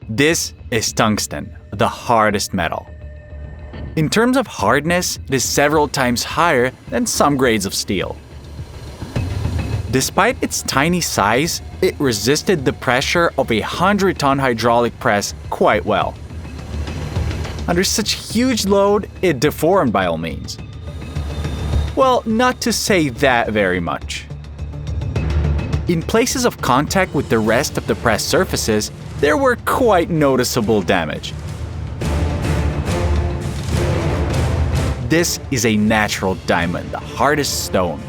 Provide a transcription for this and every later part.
This is tungsten, the hardest metal. In terms of hardness, it is several times higher than some grades of steel. Despite its tiny size, it resisted the pressure of a 100-ton hydraulic press quite well. Under such huge load, it deformed by all means. Well, not to say that very much. In places of contact with the rest of the press surfaces, there were quite noticeable damage. This is a natural diamond, the hardest stone.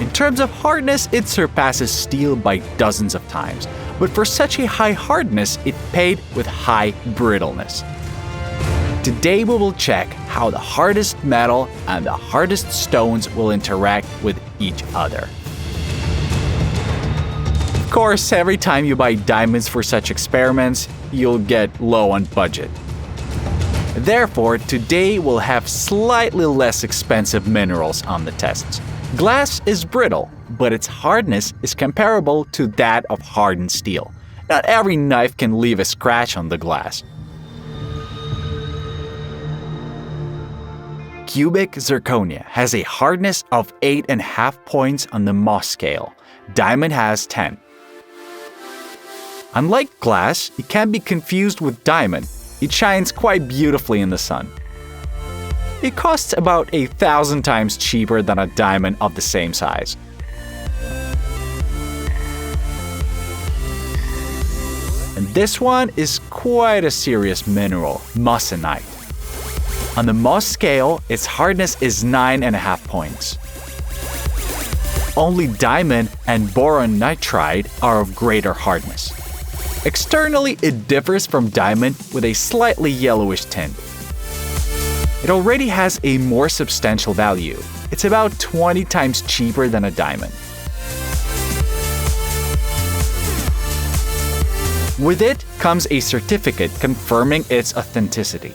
In terms of hardness, it surpasses steel by dozens of times, but for such a high hardness, it paid with high brittleness. Today we will check how the hardest metal and the hardest stones will interact with each other. Of course, every time you buy diamonds for such experiments, you'll get low on budget. Therefore, today we'll have slightly less expensive minerals on the tests. Glass is brittle, but its hardness is comparable to that of hardened steel. Not every knife can leave a scratch on the glass. Cubic zirconia has a hardness of 8.5 points on the Mohs scale. Diamond has 10. Unlike glass, it can be confused with diamond. It shines quite beautifully in the sun. It costs about 1,000 times cheaper than a diamond of the same size. And this one is quite a serious mineral, Moissanite. On the Mohs scale, its hardness is 9.5 points. Only diamond and boron nitride are of greater hardness. Externally, it differs from diamond with a slightly yellowish tint. It already has a more substantial value. It's about 20 times cheaper than a diamond. With it comes a certificate confirming its authenticity.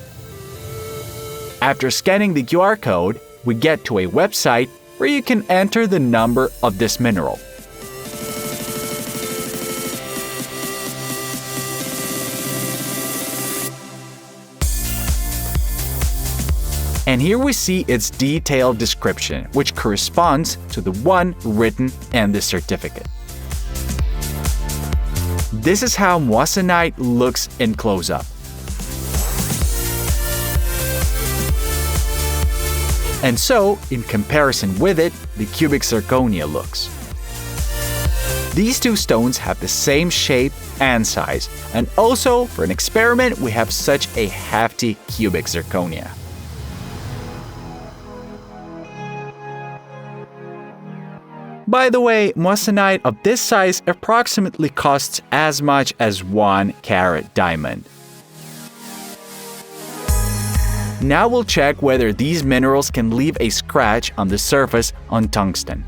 After scanning the QR code, we get to a website where you can enter the number of this mineral. And here we see its detailed description, which corresponds to the one written in the certificate. This is how Moissanite looks in close-up. And so, in comparison with it, the cubic zirconia looks. These two stones have the same shape and size, and also, for an experiment, we have such a hefty cubic zirconia. By the way, Moissanite of this size approximately costs as much as 1 carat diamond. Now we'll check whether these minerals can leave a scratch on the surface on tungsten.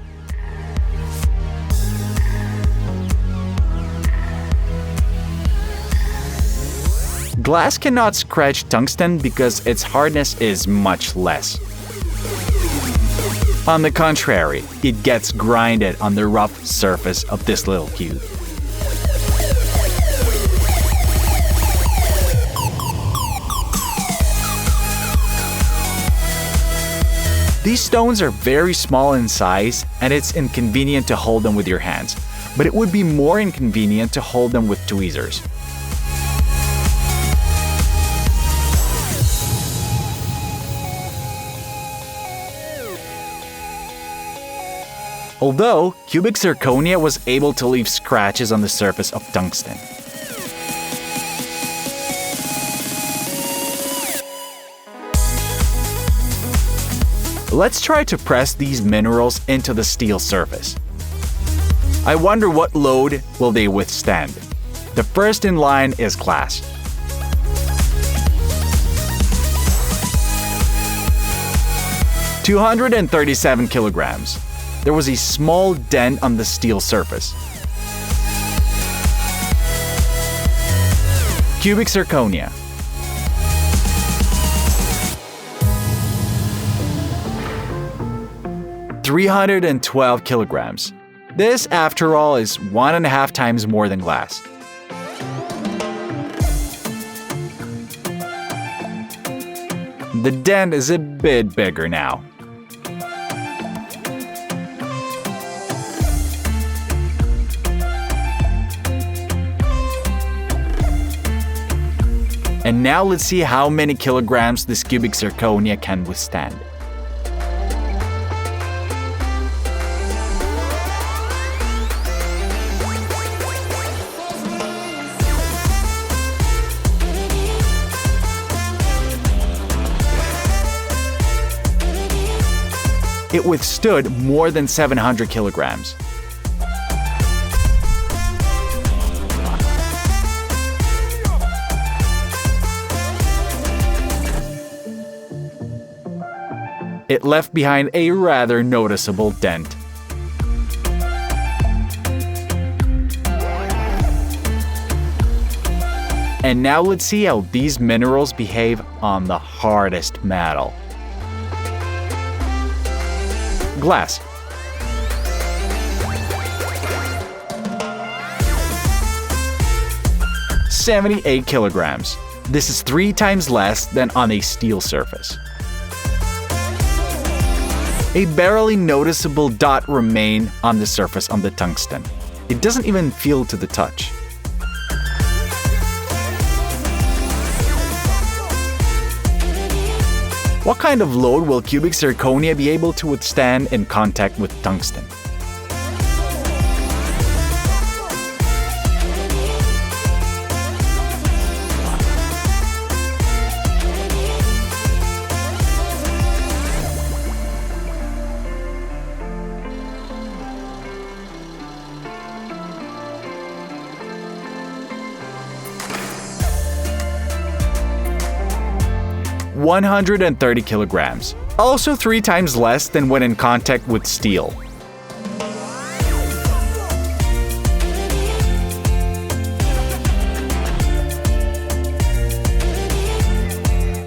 Glass cannot scratch tungsten because its hardness is much less. On the contrary, it gets grinded on the rough surface of this little cube. These stones are very small in size, and it's inconvenient to hold them with your hands, but it would be more inconvenient to hold them with tweezers. Although, cubic zirconia was able to leave scratches on the surface of tungsten. Let's try to press these minerals into the steel surface. I wonder what load will they withstand. The first in line is glass. "237 kilograms. There was a small dent on the steel surface. Cubic zirconia. "312 kilograms. This, after all, is 1.5 times more than glass. The dent is a bit bigger now. And now let's see how many kilograms this cubic zirconia can withstand. It withstood more than 700 kilograms. It left behind a rather noticeable dent. And now let's see how these minerals behave on the hardest metal. Glass. "78 kilograms. This is 3 times less than on a steel surface. A barely noticeable dot remains on the surface on the tungsten. It doesn't even feel to the touch. What kind of load will cubic zirconia be able to withstand in contact with tungsten? "130 kilograms, also 3 times less than when in contact with steel.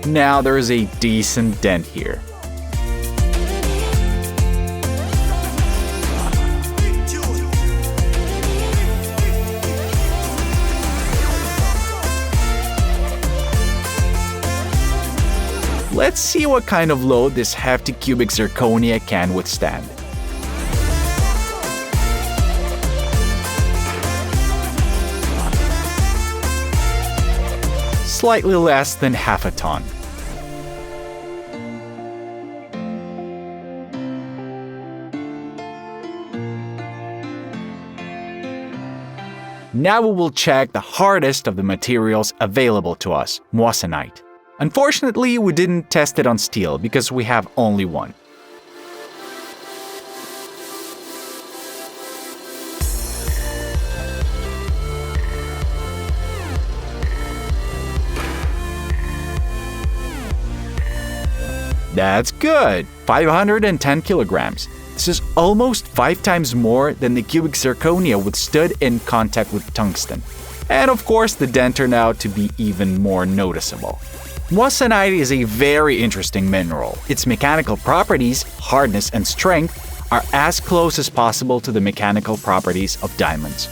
Now there is a decent dent here. Let's see what kind of load this hefty cubic zirconia can withstand. Slightly less than half a ton. Now we will check the hardest of the materials available to us, Moissanite. Unfortunately, we didn't test it on steel because we have only one. That's good! 510 kilograms. This is almost 5 times more than the cubic zirconia withstood in contact with tungsten. And of course, the dent turned out to be even more noticeable. Moissanite is a very interesting mineral. Its mechanical properties, hardness and strength, are as close as possible to the mechanical properties of diamonds.